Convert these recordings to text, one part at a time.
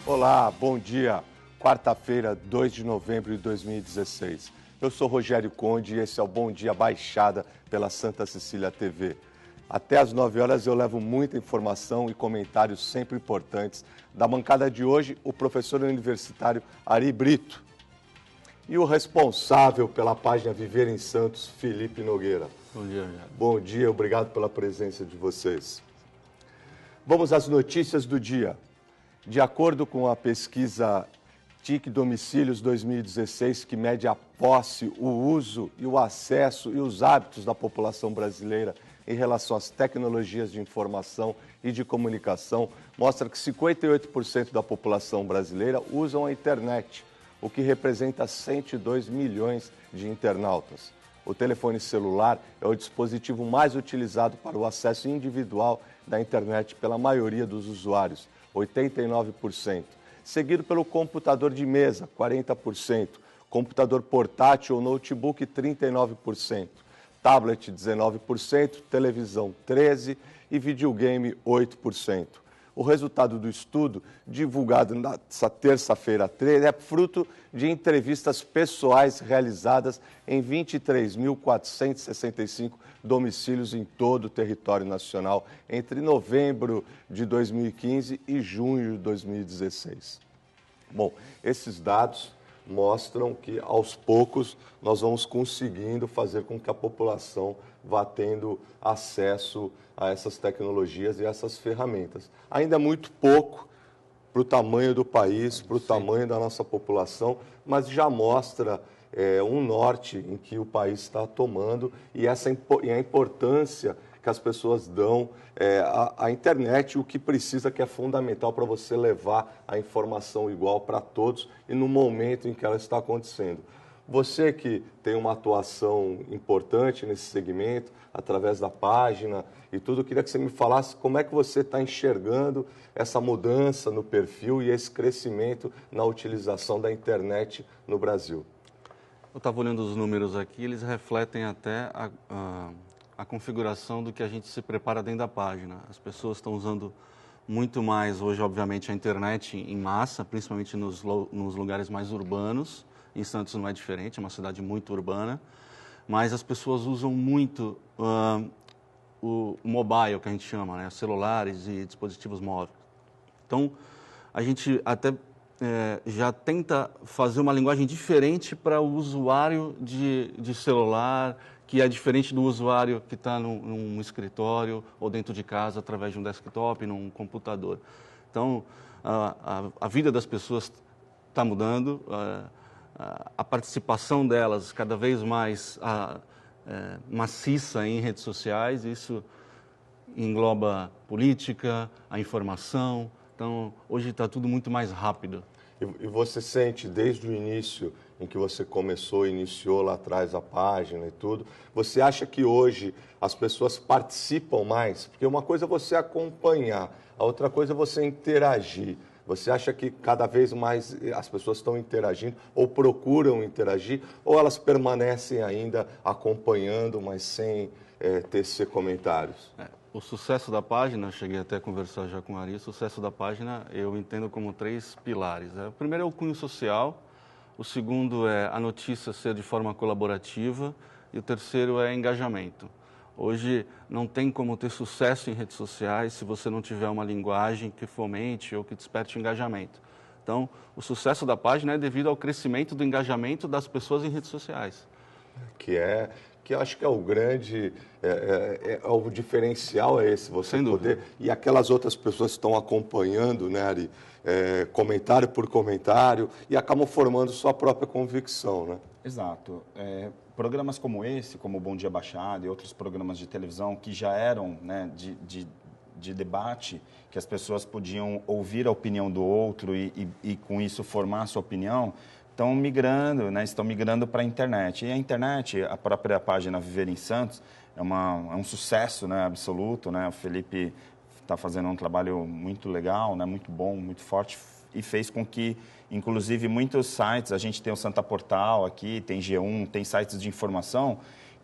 Olá, bom dia. Quarta-feira, 2 de novembro de 2016. Eu sou Rogério Conde e esse é o Bom Dia Baixada pela Santa Cecília TV. Até às 9 horas eu levo muita informação e comentários sempre importantes. Da bancada de hoje, o professor universitário Ari Brito e o responsável pela página Viver em Santos, Felipe Nogueira. Bom dia, Rogério. Bom dia, obrigado pela presença de vocês. Vamos às notícias do dia. De acordo com a pesquisa TIC Domicílios 2016, que mede a posse, o uso e o acesso e os hábitos da população brasileira em relação às tecnologias de informação e de comunicação, mostra que 58% da população brasileira usam a internet, o que representa 102 milhões de internautas. O telefone celular é o dispositivo mais utilizado para o acesso individual da internet pela maioria dos usuários, 89%, seguido pelo computador de mesa, 40%, computador portátil ou notebook, 39%, tablet, 19%, televisão, 13% e videogame, 8%. O resultado do estudo, divulgado nesta terça-feira 13, é fruto de entrevistas pessoais realizadas em 23.465 domicílios em todo o território nacional entre novembro de 2015 e junho de 2016. Bom, esses dados mostram que, aos poucos, nós vamos conseguindo fazer com que a população vá tendo acesso a essas tecnologias e essas ferramentas. Ainda é muito pouco para o tamanho do país, para o tamanho da nossa população, mas já mostra um norte em que o país está tomando e a importância que as pessoas dão à internet, o que precisa, que é fundamental para você levar a informação igual para todos e no momento em que ela está acontecendo. Você que tem uma atuação importante nesse segmento, através da página e tudo, eu queria que você me falasse como é que você está enxergando essa mudança no perfil e esse crescimento na utilização da internet no Brasil. Eu estava olhando os números aqui, eles refletem até a configuração do que a gente se prepara dentro da página. As pessoas estão usando muito mais hoje, obviamente, a internet em massa, principalmente nos lugares mais urbanos. Em Santos não é diferente, é uma cidade muito urbana, mas as pessoas usam muito o mobile, que a gente chama, né? Celulares e dispositivos móveis. Então, a gente até já tenta fazer uma linguagem diferente para o usuário de celular, que é diferente do usuário que está num escritório ou dentro de casa através de um desktop, num computador. Então, a vida das pessoas está mudando, a participação delas cada vez mais maciça em redes sociais, isso engloba política, a informação. Então, hoje está tudo muito mais rápido. E você sente, desde o início, em que você iniciou lá atrás a página e tudo, você acha que hoje as pessoas participam mais? Porque uma coisa é você acompanhar, a outra coisa é você interagir. Você acha que cada vez mais as pessoas estão interagindo ou procuram interagir, ou elas permanecem ainda acompanhando, mas sem tecer comentários? O sucesso da página, cheguei até a conversar já com a Ari, o sucesso da página eu entendo como 3 pilares. O primeiro é o cunho social, o segundo é a notícia ser de forma colaborativa e o terceiro é engajamento. Hoje não tem como ter sucesso em redes sociais se você não tiver uma linguagem que fomente ou que desperte engajamento. Então, o sucesso da página é devido ao crescimento do engajamento das pessoas em redes sociais. Que eu acho que é o grande, o diferencial é esse, você Sem poder... dúvida. E aquelas outras pessoas que estão acompanhando, né, Ari, comentário por comentário, e acabam formando sua própria convicção, né? Exato. Programas como esse, como o Bom Dia Baixada e outros programas de televisão que já eram, né, de debate, que as pessoas podiam ouvir a opinião do outro e com isso formar a sua opinião, estão migrando para a internet. E a internet, a própria página Viver em Santos, é um sucesso, né, absoluto, né? O Felipe está fazendo um trabalho muito legal, né, muito bom, muito forte, e fez com que, inclusive, muitos sites, a gente tem o Santa Portal aqui, tem G1, tem sites de informação,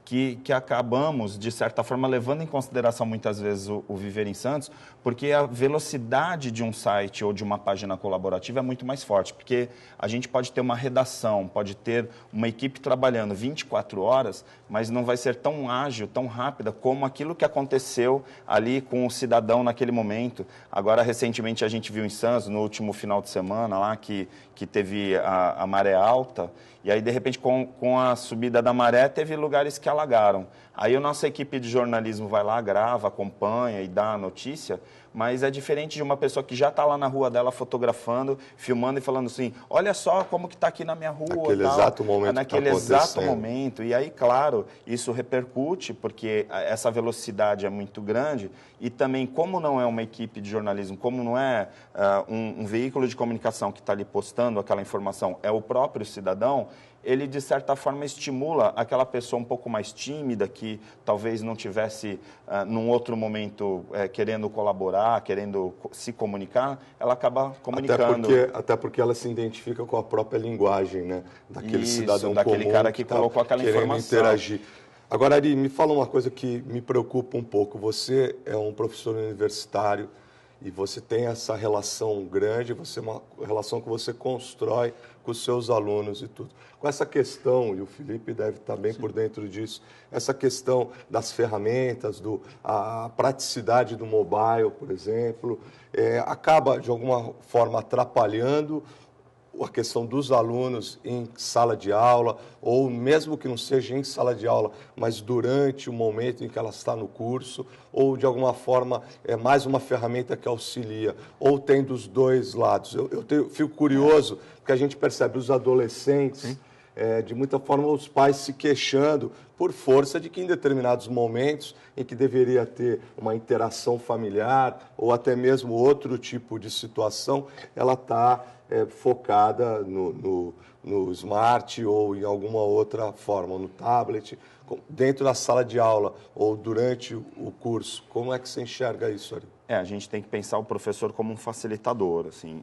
que acabamos, de certa forma, levando em consideração muitas vezes o viver em Santos, porque a velocidade de um site ou de uma página colaborativa é muito mais forte, porque a gente pode ter uma redação, pode ter uma equipe trabalhando 24 horas, mas não vai ser tão ágil, tão rápida como aquilo que aconteceu ali com o cidadão naquele momento. Agora, recentemente, a gente viu em Santos, no último final de semana, lá que teve a maré alta, e aí, de repente, com a subida da maré, teve lugares que alagaram. Aí a nossa equipe de jornalismo vai lá, grava, acompanha e dá a notícia, mas é diferente de uma pessoa que já está lá na rua dela fotografando, filmando e falando assim, olha só como que está aqui na minha rua. Naquele exato momento. Naquele exato momento. E aí, claro, isso repercute, porque essa velocidade é muito grande e também, como não é uma equipe de jornalismo, como não é um veículo de comunicação que está ali postando aquela informação, é o próprio cidadão, ele, de certa forma, estimula aquela pessoa um pouco mais tímida, que talvez não tivesse, num outro momento, querendo colaborar, querendo se comunicar, ela acaba comunicando. Até porque ela se identifica com a própria linguagem, né? Daquele cidadão daquele comum cara que colocou aquela informação. Interagir. Agora, Ari, me fala uma coisa que me preocupa um pouco. Você é um professor universitário e você tem essa relação grande, uma relação que você constrói com os seus alunos e tudo. Com essa questão, e o Felipe deve estar bem por dentro disso, essa questão das ferramentas, a praticidade do mobile, por exemplo, acaba, de alguma forma, atrapalhando a questão dos alunos em sala de aula, ou mesmo que não seja em sala de aula, mas durante o momento em que ela está no curso, ou de alguma forma é mais uma ferramenta que auxilia, ou tem dos dois lados. Eu fico curioso, porque a gente percebe os adolescentes, de muita forma os pais se queixando por força de que em determinados momentos em que deveria ter uma interação familiar, ou até mesmo outro tipo de situação, ela está focada no smart ou em alguma outra forma, no tablet, dentro da sala de aula ou durante o curso. Como é que você enxerga isso, Ari? A gente tem que pensar o professor como um facilitador. Assim.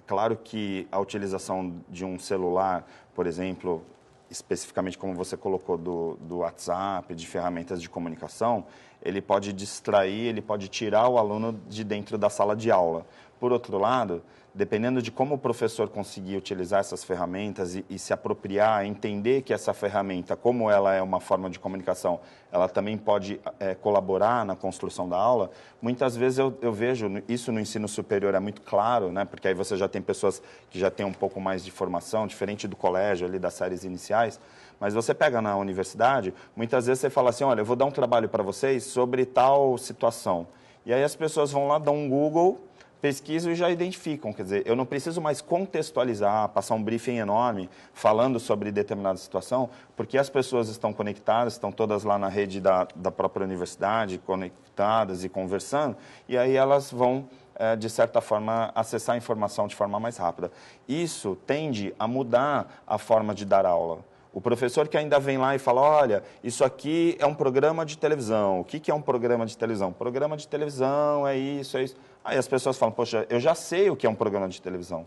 Claro que a utilização de um celular, por exemplo, especificamente como você colocou do WhatsApp, de ferramentas de comunicação, ele pode distrair, ele pode tirar o aluno de dentro da sala de aula. Por outro lado, dependendo de como o professor conseguir utilizar essas ferramentas e se apropriar, entender que essa ferramenta, como ela é uma forma de comunicação, ela também pode colaborar na construção da aula, muitas vezes eu vejo, isso no ensino superior é muito claro, né? Porque aí você já tem pessoas que já têm um pouco mais de formação, diferente do colégio, ali das séries iniciais, mas você pega na universidade, muitas vezes você fala assim, olha, eu vou dar um trabalho para vocês sobre tal situação. E aí as pessoas vão lá, dão um Google, pesquisam e já identificam. Quer dizer, eu não preciso mais contextualizar, passar um briefing enorme falando sobre determinada situação, porque as pessoas estão conectadas, estão todas lá na rede da própria universidade, conectadas e conversando, e aí elas vão, de certa forma, acessar a informação de forma mais rápida. Isso tende a mudar a forma de dar aula. O professor que ainda vem lá e fala, olha, isso aqui é um programa de televisão. O que é um programa de televisão? Programa de televisão é isso, é isso. Aí as pessoas falam, poxa, eu já sei o que é um programa de televisão.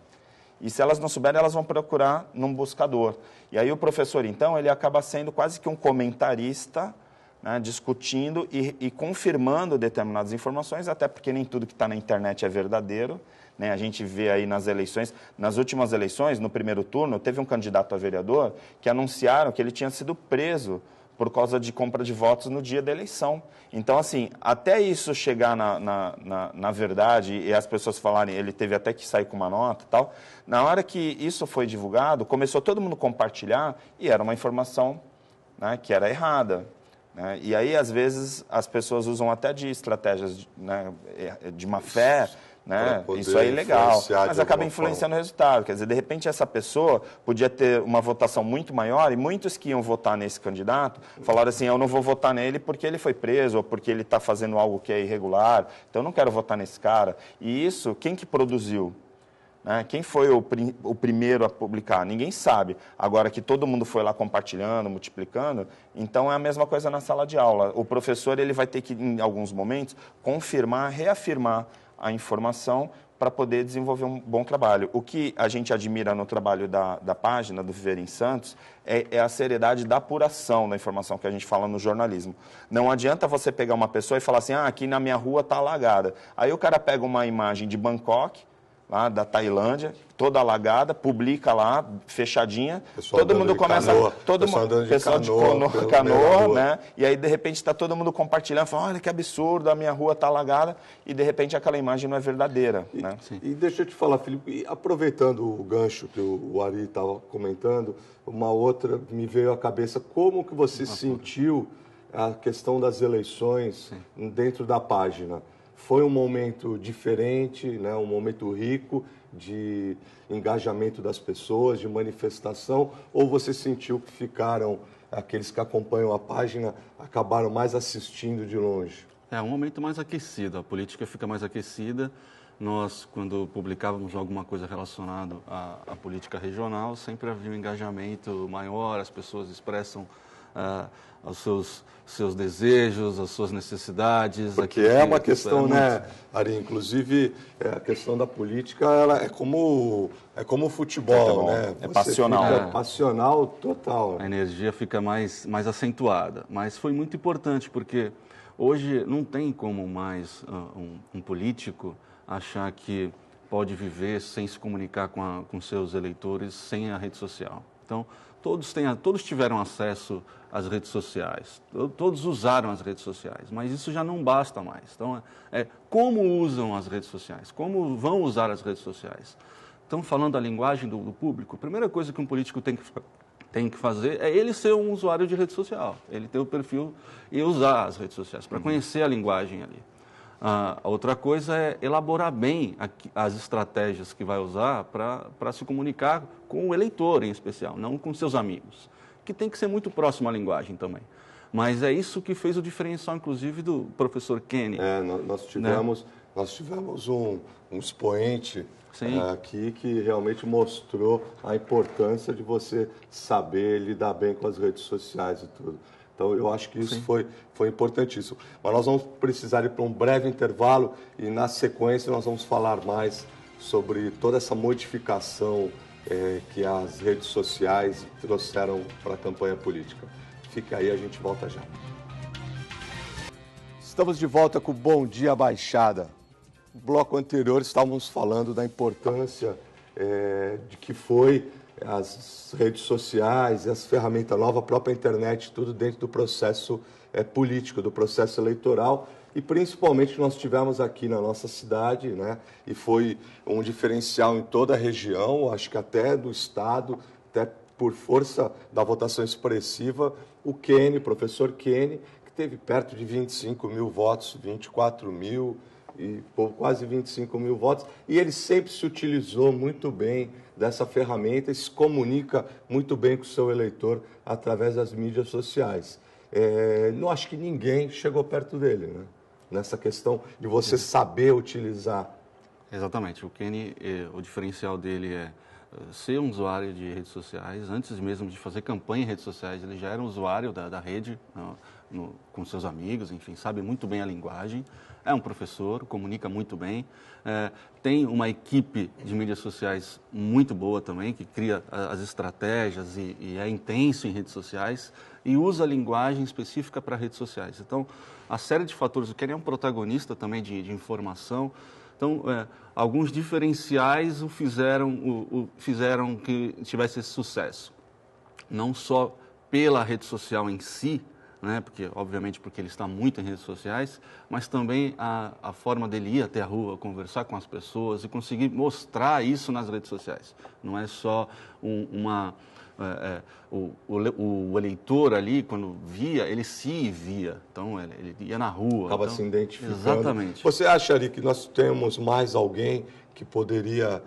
E se elas não souberem, elas vão procurar num buscador. E aí o professor, então, ele acaba sendo quase que um comentarista, né, discutindo e confirmando determinadas informações, até porque nem tudo que está na internet é verdadeiro. Né? A gente vê aí nas eleições, nas últimas eleições, no primeiro turno, teve um candidato a vereador que anunciaram que ele tinha sido preso por causa de compra de votos no dia da eleição. Então, assim, até isso chegar na verdade e as pessoas falarem, ele teve até que sair com uma nota e tal, na hora que isso foi divulgado, começou todo mundo a compartilhar e era uma informação, né, que era errada. Né? E aí, às vezes, as pessoas usam até de estratégias, né, de má fé, né? Isso aí é legal, mas acaba influenciando o resultado. Quer dizer, de repente essa pessoa podia ter uma votação muito maior e muitos que iam votar nesse candidato falaram assim, eu não vou votar nele porque ele foi preso ou porque ele está fazendo algo que é irregular, então eu não quero votar nesse cara. E isso, quem que produziu? Né? Quem foi o primeiro a publicar? Ninguém sabe. Agora que todo mundo foi lá compartilhando, multiplicando, então é a mesma coisa na sala de aula. O professor ele vai ter que, em alguns momentos, confirmar, reafirmar a informação para poder desenvolver um bom trabalho. O que a gente admira no trabalho da página, do Viver em Santos, é a seriedade da apuração da informação que a gente fala no jornalismo. Não adianta você pegar uma pessoa e falar assim, aqui na minha rua está alagada. Aí o cara pega uma imagem de Bangkok, lá da Tailândia, toda alagada, publica lá, fechadinha, todo mundo começa, pessoal de canoa, né? E aí de repente está todo mundo compartilhando, falando, olha que absurdo, a minha rua está alagada, e de repente aquela imagem não é verdadeira, né? E deixa eu te falar, Felipe, aproveitando o gancho que o Ari estava comentando, uma outra me veio à cabeça, como que você sentiu a questão das eleições dentro da página? Foi um momento diferente, né? Um momento rico de engajamento das pessoas, de manifestação, ou você sentiu que ficaram, aqueles que acompanham a página, acabaram mais assistindo de longe? É um momento mais aquecido, a política fica mais aquecida. Nós, quando publicávamos alguma coisa relacionada à política regional, sempre havia um engajamento maior, as pessoas expressam os seus desejos, as suas necessidades. Porque é uma questão, né, Ari? Inclusive, a questão da política, ela é como o futebol, né? É passional. É passional total. A energia fica mais acentuada. Mas foi muito importante, porque hoje não tem como mais um político achar que pode viver sem se comunicar com seus eleitores, sem a rede social. Então, todos tiveram acesso às redes sociais, todos usaram as redes sociais, mas isso já não basta mais. Então, como usam as redes sociais, como vão usar as redes sociais. Então, falando a linguagem do público, a primeira coisa que um político tem que fazer é ele ser um usuário de rede social, ele ter o perfil e usar as redes sociais, para conhecer a linguagem ali. A outra coisa é elaborar bem as estratégias que vai usar para se comunicar com o eleitor, em especial, não com seus amigos, que tem que ser muito próximo à linguagem também. Mas é isso que fez o diferencial, inclusive, do professor Kenny. Nós tivemos um expoente aqui que realmente mostrou a importância de você saber lidar bem com as redes sociais e tudo. Então, eu acho que isso foi importantíssimo. Mas nós vamos precisar ir para um breve intervalo e, na sequência, nós vamos falar mais sobre toda essa modificação que as redes sociais trouxeram para a campanha política. Fique aí, a gente volta já. Estamos de volta com o Bom Dia Baixada. No bloco anterior, estávamos falando da importância de que foi as redes sociais, as ferramentas novas, a própria internet, tudo dentro do processo político, do processo eleitoral, e principalmente nós tivemos aqui na nossa cidade, né, e foi um diferencial em toda a região, acho que até do estado, até por força da votação expressiva, o Kenny, professor Kenny, que teve perto de 25 mil votos, 24 mil, e quase 25 mil votos, e ele sempre se utilizou muito bem dessa ferramenta e se comunica muito bem com o seu eleitor através das mídias sociais. Não acho que ninguém chegou perto dele, né? Nessa questão de você saber utilizar. Exatamente. O Kenny, o diferencial dele é ser um usuário de redes sociais. Antes mesmo de fazer campanha em redes sociais, ele já era um usuário da rede, com seus amigos, enfim, sabe muito bem a linguagem. É um professor, comunica muito bem, tem uma equipe de mídias sociais muito boa também, que cria as estratégias e é intenso em redes sociais e usa a linguagem específica para redes sociais. Então, a série de fatores, o Kenny é um protagonista também de informação. Então, alguns diferenciais o fizeram que tivesse esse sucesso. Não só pela rede social em si, né? Obviamente porque ele está muito em redes sociais, mas também a forma dele ir até a rua, conversar com as pessoas e conseguir mostrar isso nas redes sociais. Não é só o eleitor ali, quando via, ele se via. Então, ele ia na rua. Acaba se identificando. Exatamente. Você acha, Ari, que nós temos mais alguém que poderia,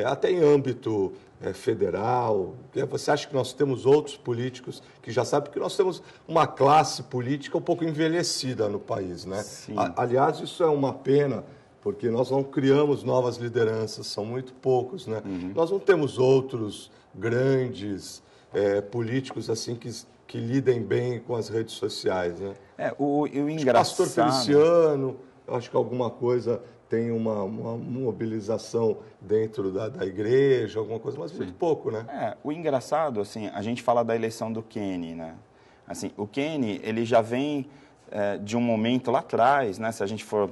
até em âmbito federal, você acha que nós temos outros políticos que já sabem que nós temos uma classe política um pouco envelhecida no país, né? Aliás, isso é uma pena, porque nós não criamos novas lideranças, são muito poucos, né? Nós não temos outros grandes políticos assim que lidem bem com as redes sociais, né? O engraçado... Pastor Feliciano, eu acho que alguma coisa tem uma mobilização dentro da igreja, alguma coisa, mas muito pouco, né? O engraçado, assim, a gente fala da eleição do Kenny, né? Assim, o Kenny, ele já vem de um momento lá atrás, né? Se a gente for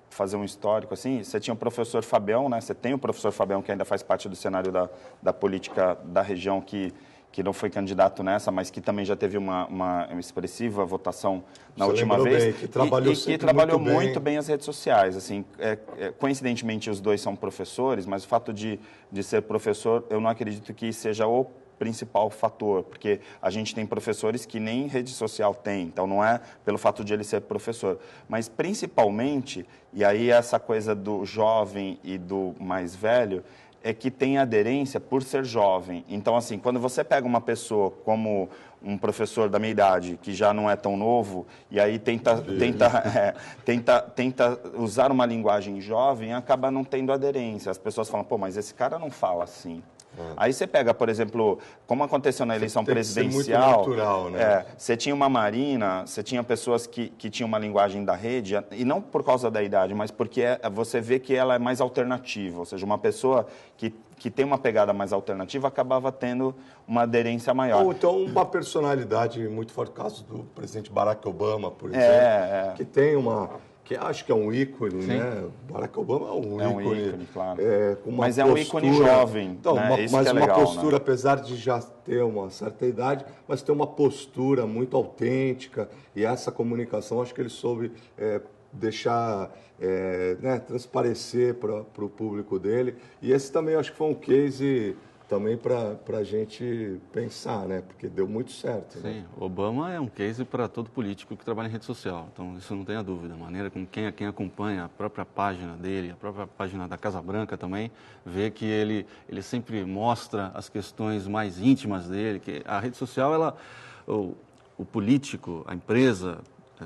fazer um histórico, assim, você tinha o professor Fabião, né? Você tem o professor Fabião, que ainda faz parte do cenário da política da região, que não foi candidato nessa, mas que também já teve uma expressiva votação na última vez. Bem, que trabalhou que trabalhou muito bem as redes sociais. Assim, coincidentemente, os dois são professores, mas o fato de ser professor, eu não acredito que seja o principal fator, porque a gente tem professores que nem rede social tem, então não é pelo fato de ele ser professor, mas principalmente, e aí essa coisa do jovem e do mais velho, é que tem aderência por ser jovem. Então, assim, quando você pega uma pessoa como um professor da minha idade, que já não é tão novo, e aí tenta usar uma linguagem jovem, acaba não tendo aderência. As pessoas falam, pô, mas esse cara não fala assim. Aí você pega, por exemplo, como aconteceu na eleição presidencial, muito natural, né? Você tinha uma Marina, você tinha pessoas que tinham uma linguagem da rede, e não por causa da idade, mas porque você vê que ela é mais alternativa, ou seja, uma pessoa que tem uma pegada mais alternativa acabava tendo uma aderência maior. Ou então uma personalidade muito forte, o caso do presidente Barack Obama, por exemplo, que tem que acho que é um ícone, Sim. né? Barack Obama é um ícone, claro. Com uma mas postura, é um ícone jovem, então, né? mas que é legal, uma postura, né? apesar de já ter uma certa idade, mas tem uma postura muito autêntica, e essa comunicação acho que ele soube deixar, transparecer para o público dele, e esse também acho que foi um case também para a gente pensar, né? Porque deu muito certo. Sim, né? Obama é um case para todo político que trabalha em rede social, então isso não tenha dúvida. A maneira como quem acompanha a própria página dele, a própria página da Casa Branca também, vê que ele sempre mostra as questões mais íntimas dele, que a rede social, o político, a empresa,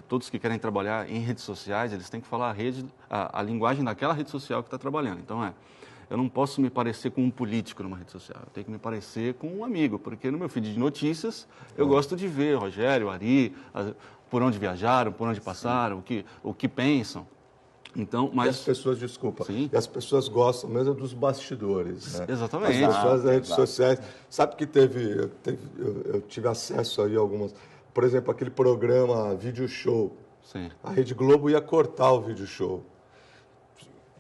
todos que querem trabalhar em redes sociais, eles têm que falar a linguagem daquela rede social que está trabalhando. Então, eu não posso me parecer com um político numa rede social, eu tenho que me parecer com um amigo, porque no meu feed de notícias eu gosto de ver Rogério, Ari, por onde viajaram, por onde passaram, o que pensam. Então, mas... E as pessoas, desculpa, Sim. e as pessoas gostam mesmo dos bastidores. Né? Exatamente. As pessoas das redes sociais. Sabe que eu tive acesso aí a algumas... Por exemplo, aquele programa Vídeo Show. Sim. A Rede Globo ia cortar o Vídeo Show.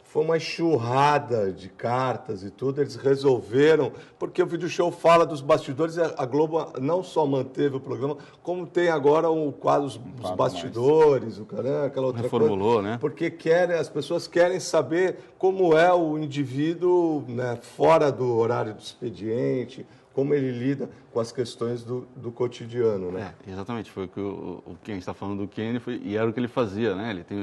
Foi uma enxurrada de cartas e tudo, eles resolveram, porque o Vídeo Show fala dos bastidores, a Globo não só manteve o programa, como tem agora o quadro dos bastidores, aquela outra reformulou, coisa. né? Porque as pessoas querem saber como é o indivíduo, né, fora do horário do expediente, como ele lida com as questões do cotidiano, né? Exatamente, foi o que quem está falando do Kenny, e era o que ele fazia, né? Ele tem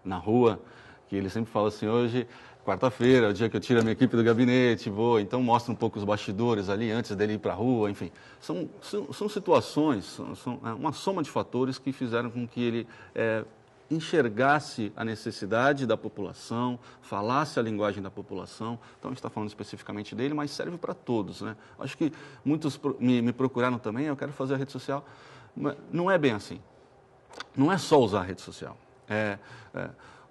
na rua, que ele sempre fala assim, hoje, quarta-feira, é o dia que eu tiro a minha equipe do gabinete, então mostra um pouco os bastidores ali, antes dele ir para a rua, enfim. São situações, são uma soma de fatores que fizeram com que ele enxergasse a necessidade da população, falasse a linguagem da população. Então, a gente está falando especificamente dele, mas serve para todos, né? Acho que muitos me procuraram também, eu quero fazer a rede social. Não é bem assim. Não é só usar a rede social.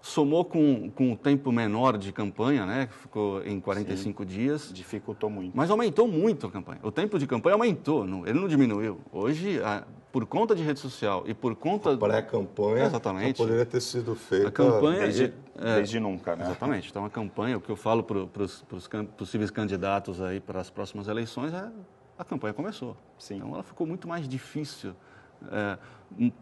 Somou com o tempo menor de campanha, né? Que ficou em 45 dias. Dificultou muito. Mas aumentou muito a campanha. O tempo de campanha aumentou, ele não diminuiu. Hoje, por conta de rede social e por conta... A pré-campanha exatamente, poderia ter sido feita... A campanha... Desde nunca, né? Exatamente. Então, a campanha, o que eu falo para os possíveis candidatos aí para as próximas eleições a campanha começou. Sim. Então, ela ficou muito mais difícil.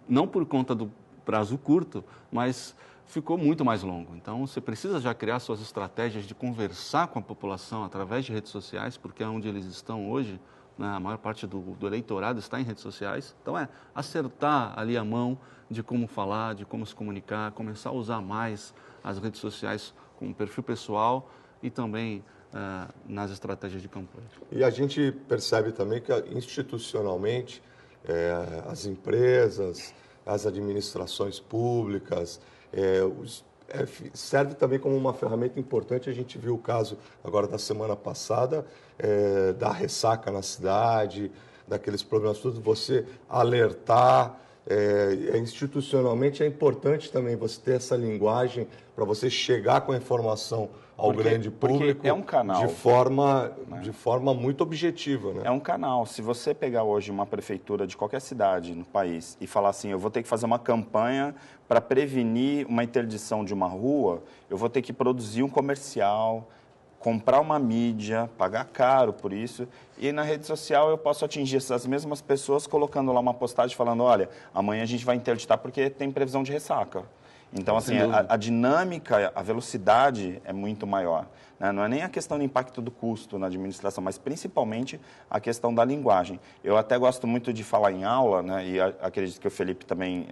Não por conta do prazo curto, mas... ficou muito mais longo. Então, você precisa já criar suas estratégias de conversar com a população através de redes sociais, porque é onde eles estão hoje, né? A maior parte do eleitorado está em redes sociais. Então, acertar ali a mão de como falar, de como se comunicar, começar a usar mais as redes sociais como perfil pessoal e também nas estratégias de campanha. E a gente percebe também que institucionalmente as empresas, as administrações públicas, serve também como uma ferramenta importante. A gente viu o caso agora da semana passada da ressaca na cidade, daqueles problemas todos, você alertar institucionalmente é importante também você ter essa linguagem para você chegar com a informação ao grande público é um canal, de forma muito objetiva. Né? É um canal. Se você pegar hoje uma prefeitura de qualquer cidade no país e falar assim, eu vou ter que fazer uma campanha para prevenir uma interdição de uma rua, eu vou ter que produzir um comercial, comprar uma mídia, pagar caro por isso, e na rede social eu posso atingir essas mesmas pessoas colocando lá uma postagem falando, olha, amanhã a gente vai interditar porque tem previsão de ressaca. Então, assim, a dinâmica, a velocidade é muito maior. Né? Não é nem a questão do impacto do custo na administração, mas principalmente a questão da linguagem. Eu até gosto muito de falar em aula, né? E acredito que o Felipe também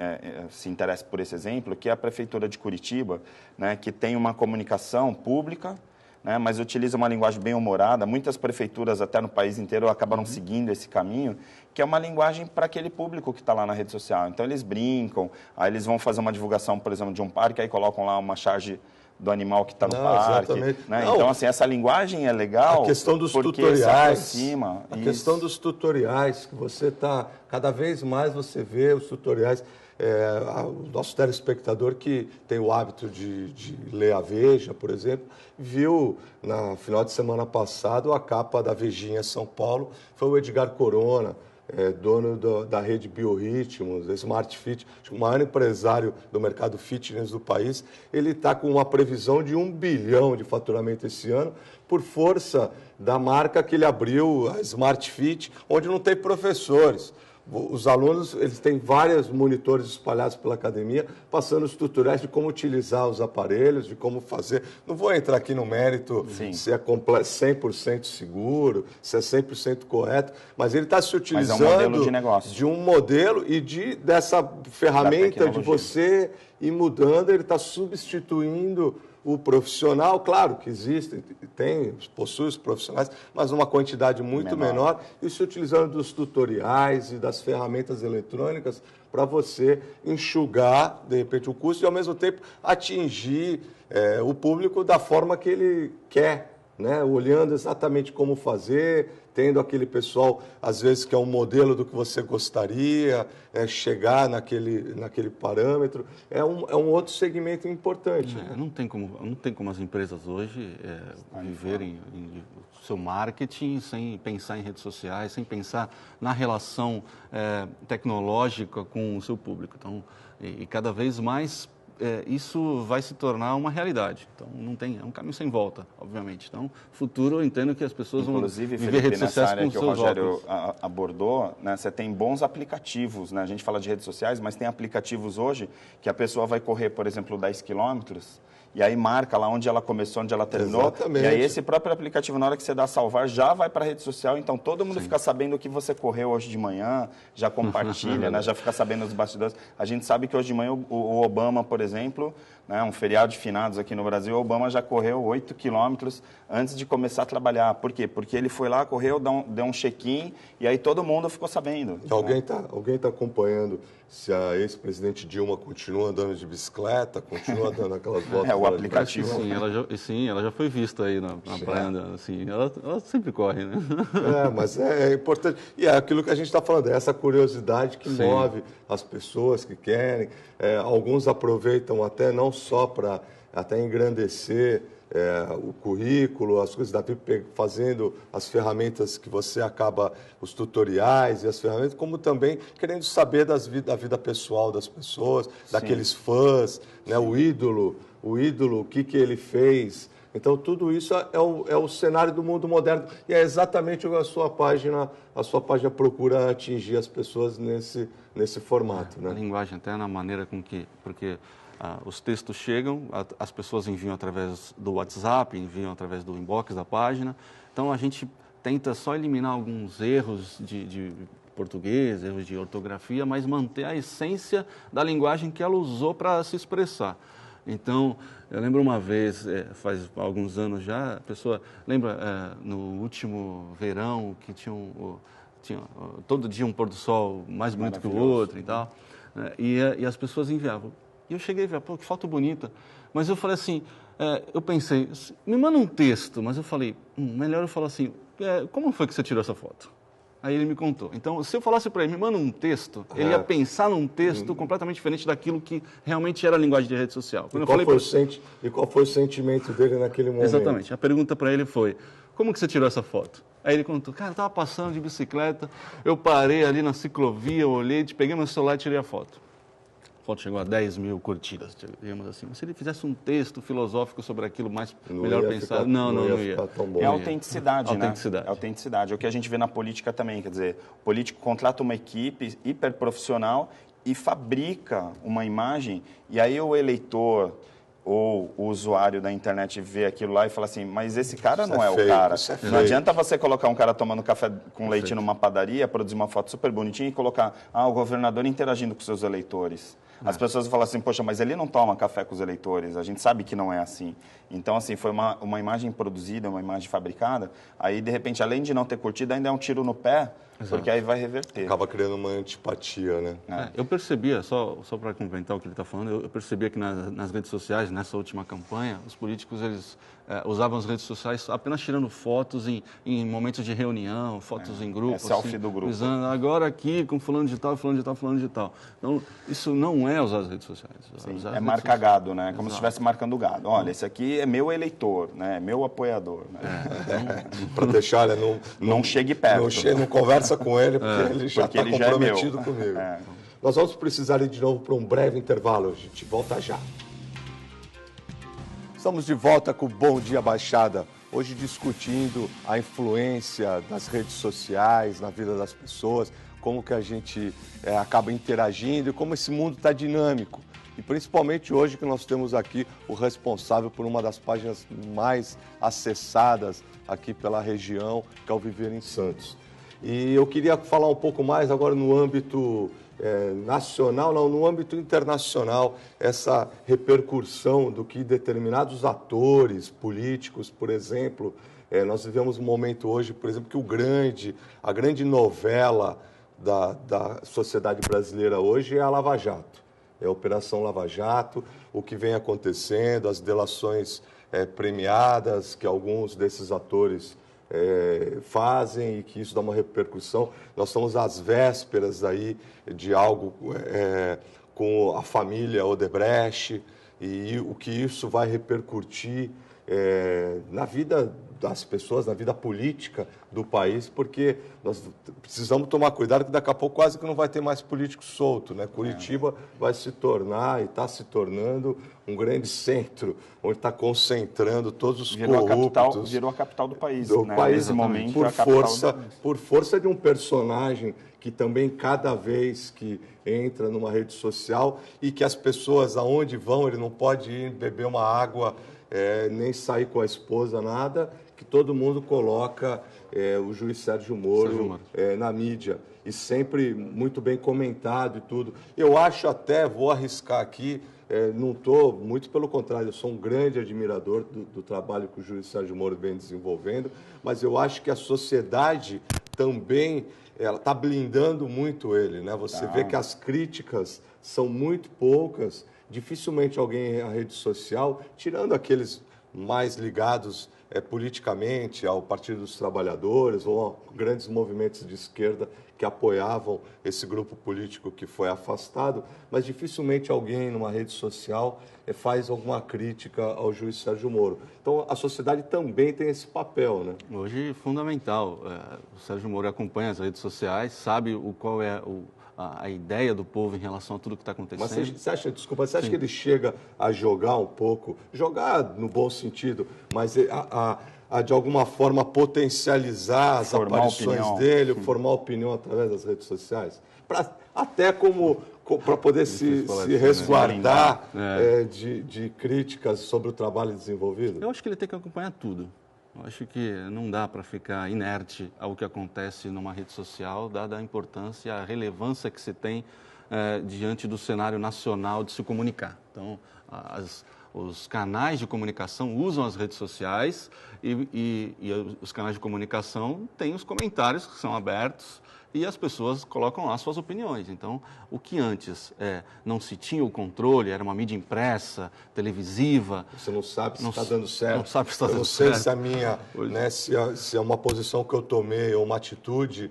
se interessa por esse exemplo, que é a Prefeitura de Curitiba, né? Que tem uma comunicação pública, né, mas utiliza uma linguagem bem humorada. Muitas prefeituras, até no país inteiro, acabaram seguindo esse caminho, que é uma linguagem para aquele público que está lá na rede social. Então, eles brincam, aí eles vão fazer uma divulgação, por exemplo, de um parque, aí colocam lá uma charge do animal que está no parque. Né? Então, assim, essa linguagem é legal. A questão dos tutoriais. A questão dos tutoriais, que você está... Cada vez mais você vê os tutoriais... o nosso telespectador que tem o hábito de ler a Veja, por exemplo, viu no final de semana passado a capa da Vejinha São Paulo, foi o Edgar Corona, dono da rede Biorritmos, da Smart Fit, o maior empresário do mercado fitness do país. Ele está com uma previsão de 1 bilhão de faturamento esse ano, por força da marca que ele abriu, a Smart Fit, onde não tem professores. Os alunos, eles têm vários monitores espalhados pela academia, passando os tutoriais de como utilizar os aparelhos, de como fazer. Não vou entrar aqui no mérito se é 100% seguro, se é 100% correto, mas ele está se utilizando mas é um modelo de negócio. De um modelo e dessa ferramenta de você ir mudando, ele está substituindo o profissional. Claro que existem, possui os profissionais, mas numa quantidade muito menor, e se utilizando dos tutoriais e das ferramentas eletrônicas para você enxugar, de repente, o custo e, ao mesmo tempo, atingir o público da forma que ele quer, né? Olhando exatamente como fazer, tendo aquele pessoal, às vezes, que é um modelo do que você gostaria, chegar naquele parâmetro. É um outro segmento importante. Né? Não tem como as empresas hoje viverem o seu marketing sem pensar em redes sociais, sem pensar na relação tecnológica com o seu público. Então, e cada vez mais isso vai se tornar uma realidade. Então, é um caminho sem volta, obviamente. Então, futuro, eu entendo que as pessoas Inclusive, vão viver Felipe, redes sociais com que seus o Rogério óculos. abordou, né, você tem bons aplicativos, né? A gente fala de redes sociais, mas tem aplicativos hoje que a pessoa vai correr, por exemplo, 10 quilômetros, e aí marca lá onde ela começou, onde ela terminou. Exatamente. E aí esse próprio aplicativo, na hora que você dá salvar, já vai para a rede social. Então, todo mundo fica sabendo o que você correu hoje de manhã, já compartilha, né? Já fica sabendo dos bastidores. A gente sabe que hoje de manhã o Obama, por exemplo, né, um feriado de finados aqui no Brasil, o Obama já correu 8 quilômetros antes de começar a trabalhar. Por quê? Porque ele foi lá, correu, deu um check-in, e aí todo mundo ficou sabendo. Alguém tá acompanhando se a ex-presidente Dilma continua andando de bicicleta, continua dando aquelas voltas? O aplicativo. Sim, ela já foi vista aí na praia andando. Assim, ela sempre corre, né? Mas é importante. E é aquilo que a gente está falando, é essa curiosidade que move as pessoas que querem. Alguns aproveitam até não só para até engrandecer o currículo, as coisas da vida, fazendo as ferramentas que você acaba, os tutoriais e as ferramentas, como também querendo saber da vida pessoal das pessoas, daqueles fãs, né? O ídolo, o que ele fez. Então, tudo isso é o cenário do mundo moderno e é exatamente o que a sua página procura atingir as pessoas nesse formato. Né? A linguagem, até na maneira com que... Porque os textos chegam, as pessoas enviam através do WhatsApp, enviam através do inbox da página. Então, a gente tenta só eliminar alguns erros de português, erros de ortografia, mas manter a essência da linguagem que ela usou para se expressar. Então, eu lembro uma vez, faz alguns anos já, a pessoa lembra no último verão que tinha todo dia um pôr do sol mais bonito que o outro e tal, né? E as pessoas enviavam. E eu cheguei a ver, pô, que foto bonita. Mas eu falei assim, eu pensei, me manda um texto, mas eu falei, melhor eu falar assim, como foi que você tirou essa foto? Aí ele me contou. Então, se eu falasse para ele, me manda um texto, ele ia pensar num texto completamente diferente daquilo que realmente era a linguagem de rede social. E qual foi o sentimento dele naquele momento? Exatamente. A pergunta para ele foi, como que você tirou essa foto? Aí ele contou, cara, eu estava passando de bicicleta, eu parei ali na ciclovia, eu olhei, peguei meu celular e tirei a foto. A foto chegou a 10 mil curtidas, digamos assim. Mas se ele fizesse um texto filosófico sobre aquilo mais melhor pensado, não ia. É autenticidade, né? Autenticidade. É autenticidade. É o que a gente vê na política também, quer dizer, o político contrata uma equipe hiperprofissional e fabrica uma imagem, e aí o eleitor ou o usuário da internet vê aquilo lá e fala assim, mas esse cara não é o cara. Não adianta você colocar um cara tomando café com leite numa padaria, produzir uma foto super bonitinha e colocar, o governador interagindo com seus eleitores. As pessoas falam assim, poxa, mas ele não toma café com os eleitores, a gente sabe que não é assim. Então, assim, foi uma imagem produzida, uma imagem fabricada, aí, de repente, além de não ter curtido, ainda é um tiro no pé, porque aí vai reverter. Acaba criando uma antipatia, né? Eu percebia, só para complementar o que ele está falando, eu percebia que nas redes sociais, nessa última campanha, os políticos, eles usavam as redes sociais apenas tirando fotos em momentos de reunião, fotos em grupo. Selfie assim, do grupo. Usando, agora aqui com fulano de tal, fulano de tal, fulano de tal. Então, isso não é usar as redes sociais. É marcar gado, né? Como se estivesse marcando gado. Olha, esse aqui é meu eleitor, né? É meu apoiador. Né? Para deixar, não chegue perto. Não conversa com ele, porque ele já está comprometido comigo. Nós vamos precisar ir de novo para um breve intervalo. A gente volta já. Estamos de volta com o Bom Dia Baixada. Hoje discutindo a influência das redes sociais na vida das pessoas, como que a gente acaba interagindo e como esse mundo está dinâmico. E principalmente hoje que nós temos aqui o responsável por uma das páginas mais acessadas aqui pela região, que é o Viver em Santos. E eu queria falar um pouco mais agora no âmbito nacional, não, no âmbito internacional, essa repercussão do que determinados atores políticos, por exemplo, nós vivemos um momento hoje, por exemplo, que a grande novela da sociedade brasileira hoje é a Lava Jato. É a Operação Lava Jato, o que vem acontecendo, as delações premiadas que alguns desses atores fazem e que isso dá uma repercussão. Nós estamos às vésperas aí de algo com a família Odebrecht e o que isso vai repercutir na vida das pessoas, na vida política do país, porque nós precisamos tomar cuidado que daqui a pouco quase que não vai ter mais político solto, né? Curitiba vai se tornar e está se tornando um grande centro, onde está concentrando todos os corruptos. Virou a capital do país, né? Nesse momento, por força de um personagem que também cada vez que entra numa rede social e que as pessoas aonde vão, ele não pode ir beber uma água, nem sair com a esposa, nada, que todo mundo coloca o juiz Sérgio Moro na mídia. E sempre muito bem comentado e tudo. Eu acho até, vou arriscar aqui, não estou, muito pelo contrário, eu sou um grande admirador do trabalho que o juiz Sérgio Moro vem desenvolvendo, mas eu acho que a sociedade também está blindando muito ele, né? Você vê que as críticas são muito poucas, dificilmente alguém na rede social, tirando aqueles mais ligados politicamente ao Partido dos Trabalhadores ou a grandes movimentos de esquerda que apoiavam esse grupo político que foi afastado, mas dificilmente alguém numa rede social faz alguma crítica ao juiz Sérgio Moro. Então, a sociedade também tem esse papel, né? Hoje, fundamental. O Sérgio Moro acompanha as redes sociais, sabe qual é a ideia do povo em relação a tudo que está acontecendo. Mas você acha que ele chega a jogar um pouco, jogar no bom sentido, mas de alguma forma potencializar as aparições dele, formar opinião através das redes sociais? Até para poder se resguardar de críticas sobre o trabalho desenvolvido? Eu acho que ele tem que acompanhar tudo. Eu acho que não dá para ficar inerte ao que acontece numa rede social, dada a importância e a relevância que se tem diante do cenário nacional de se comunicar. Então, Os canais de comunicação usam as redes sociais e os canais de comunicação têm os comentários que são abertos e as pessoas colocam lá suas opiniões. Então, o que antes não se tinha o controle, era uma mídia impressa, televisiva. Você não sabe se está dando certo. Não sabe se está dando certo. Eu não sei certo. se a minha, né, se é uma posição que eu tomei ou uma atitude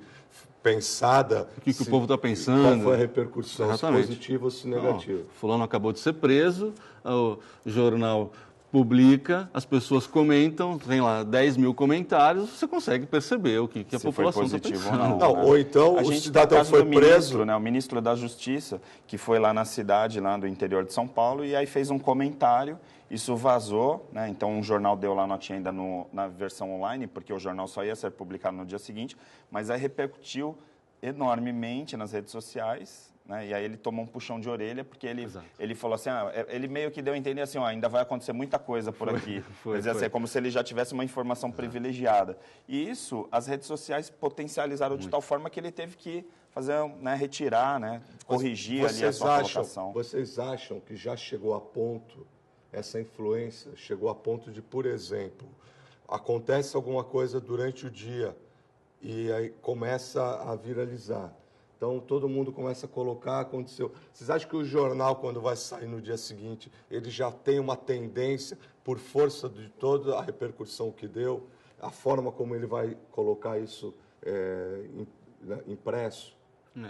pensada. O que o povo está pensando. Qual foi a repercussão, exatamente, se positiva ou se negativa. Fulano acabou de ser preso, o jornal publica, as pessoas comentam, tem lá 10 mil comentários, você consegue perceber o que a população está pensando. Não, ou então o cidadão foi preso. Né, o ministro da Justiça, que foi lá na cidade, lá do interior de São Paulo, e aí fez um comentário, isso vazou, né, então um jornal deu lá notinha ainda na versão online, porque o jornal só ia ser publicado no dia seguinte, mas aí repercutiu enormemente nas redes sociais, né, e aí ele tomou um puxão de orelha, porque ele falou assim, ele meio que deu a entender assim, ainda vai acontecer muita coisa por aqui. Assim, é como se ele já tivesse uma informação privilegiada. E isso, as redes sociais potencializaram de tal forma que ele teve que fazer, né, retirar, né, corrigir ali a sua colocação. Vocês acham que já chegou a ponto, essa influência chegou a ponto de, por exemplo, acontece alguma coisa durante o dia e aí começa a viralizar. Então, todo mundo começa a colocar, aconteceu. Vocês acham que o jornal, quando vai sair no dia seguinte, ele já tem uma tendência, por força de toda a repercussão que deu, a forma como ele vai colocar isso impresso?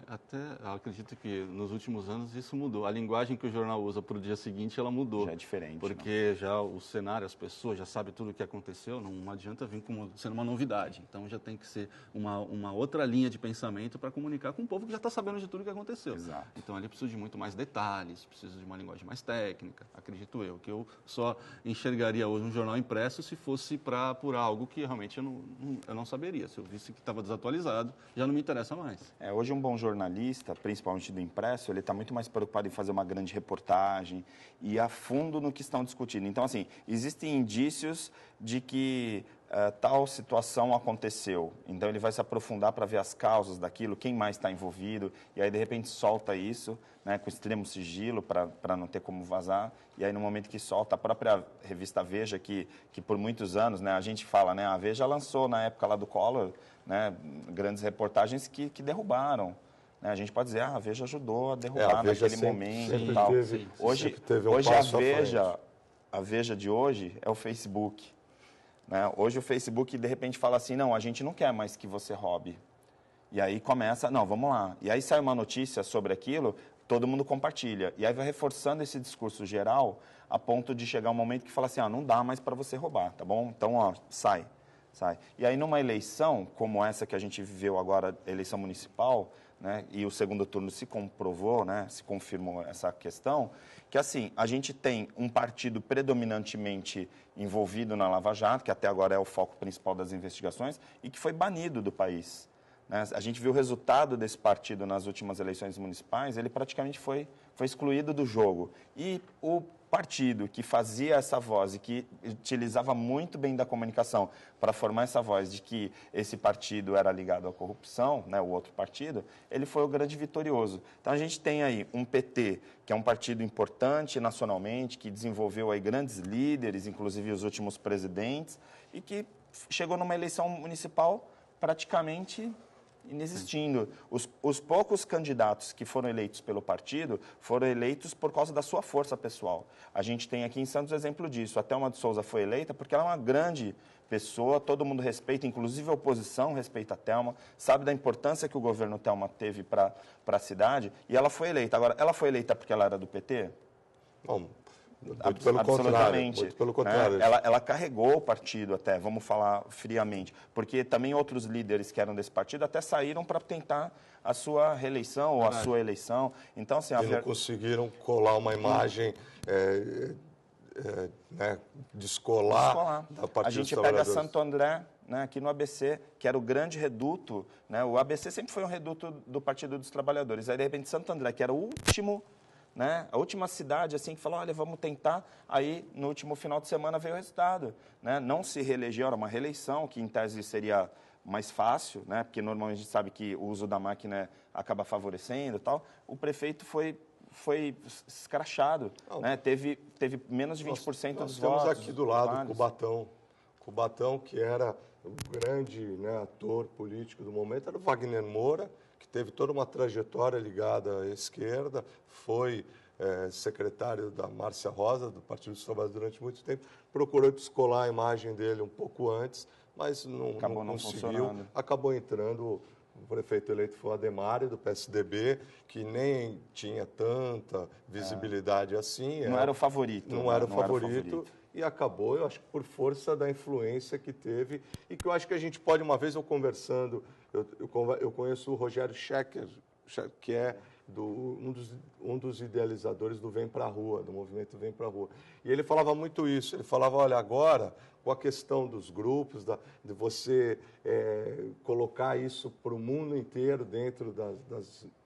Até acredito que nos últimos anos isso mudou. A linguagem que o jornal usa para o dia seguinte, ela mudou. Já é diferente. Porque já o cenário, as pessoas já sabem tudo o que aconteceu, não adianta vir como sendo uma novidade. Então já tem que ser uma outra linha de pensamento para comunicar com o povo que já está sabendo de tudo o que aconteceu. Exato. Então ali precisa de muito mais detalhes, precisa de uma linguagem mais técnica, acredito eu. Que eu só enxergaria hoje um jornal impresso se fosse para apurar algo que realmente eu não saberia. Se eu visse que estava desatualizado, já não me interessa mais. Hoje um bom jornalista, principalmente do impresso, ele está muito mais preocupado em fazer uma grande reportagem e ir a fundo no que estão discutindo. Então, assim, existem indícios de que tal situação aconteceu. Então, ele vai se aprofundar para ver as causas daquilo, quem mais está envolvido, e aí, de repente, solta isso, né, com extremo sigilo, para não ter como vazar. E aí, no momento que solta, a própria revista Veja, que por muitos anos, né, a gente fala, né, a Veja lançou, na época lá do Collor, né, grandes reportagens que derrubaram. A gente pode dizer, a Veja ajudou a derrubar naquele momento e tal. Hoje a Veja de hoje é o Facebook. Né? Hoje o Facebook, de repente, fala assim, não, a gente não quer mais que você roube. E aí começa, não, vamos lá. E aí sai uma notícia sobre aquilo, todo mundo compartilha. E aí vai reforçando esse discurso geral a ponto de chegar um momento que fala assim, não dá mais para você roubar, tá bom? Então, sai. E aí, numa eleição como essa que a gente viveu agora, eleição municipal, né, e o segundo turno se comprovou, né, se confirmou essa questão, que assim, a gente tem um partido predominantemente envolvido na Lava Jato, que até agora é o foco principal das investigações, e que foi banido do país. Né? A gente viu o resultado desse partido nas últimas eleições municipais, ele praticamente foi excluído do jogo. E o partido que fazia essa voz e que utilizava muito bem da comunicação para formar essa voz de que esse partido era ligado à corrupção, né, o outro partido, ele foi o grande vitorioso. Então a gente tem aí um PT, que é um partido importante nacionalmente, que desenvolveu aí grandes líderes, inclusive os últimos presidentes, e que chegou numa eleição municipal praticamente inexistindo. Os poucos candidatos que foram eleitos pelo partido foram eleitos por causa da sua força pessoal. A gente tem aqui em Santos exemplo disso. A Thelma de Souza foi eleita porque ela é uma grande pessoa, todo mundo respeita, inclusive a oposição respeita a Thelma, sabe da importância que o governo Thelma teve para a cidade, e ela foi eleita. Agora, ela foi eleita porque ela era do PT? Não. Muito pelo contrário. Né? Ela carregou o partido até, vamos falar friamente, porque também outros líderes que eram desse partido até saíram para tentar a sua reeleição ou a sua eleição. Então, assim, não conseguiram colar uma imagem, né, descolar da Partido A gente pega Santo André, né, aqui no ABC, que era o grande reduto, né, o ABC sempre foi um reduto do Partido dos Trabalhadores. Aí, de repente, Santo André, que era o último... Né? A última cidade assim que falou, olha, vamos tentar, aí no último final de semana veio o resultado. Né? Não se reelegeu, era uma reeleição, que em tese seria mais fácil, né? Porque normalmente a gente sabe que o uso da máquina acaba favorecendo e tal. O prefeito foi foi escrachado, né? Teve menos de 20% nós dos temos votos. aqui do lado o Cubatão, que era o grande, né, ator político do momento, era o Wagner Moura, que teve toda uma trajetória ligada à esquerda, foi secretário da Márcia Rosa, do Partido dos Trabalhadores, durante muito tempo, procurou descolar a imagem dele um pouco antes, mas não conseguiu, acabou entrando. O prefeito eleito foi o Ademário, do PSDB, que nem tinha tanta visibilidade assim. Não era o favorito. Não era o favorito. E acabou, eu acho que por força da influência que teve e que eu acho que a gente pode, uma vez eu conversando, eu conheço o Rogério Schecker, que é um dos idealizadores do Vem Pra Rua, do movimento Vem Pra Rua. E ele falava muito isso, ele falava, olha, agora, com a questão dos grupos, de você colocar isso para o mundo inteiro dentro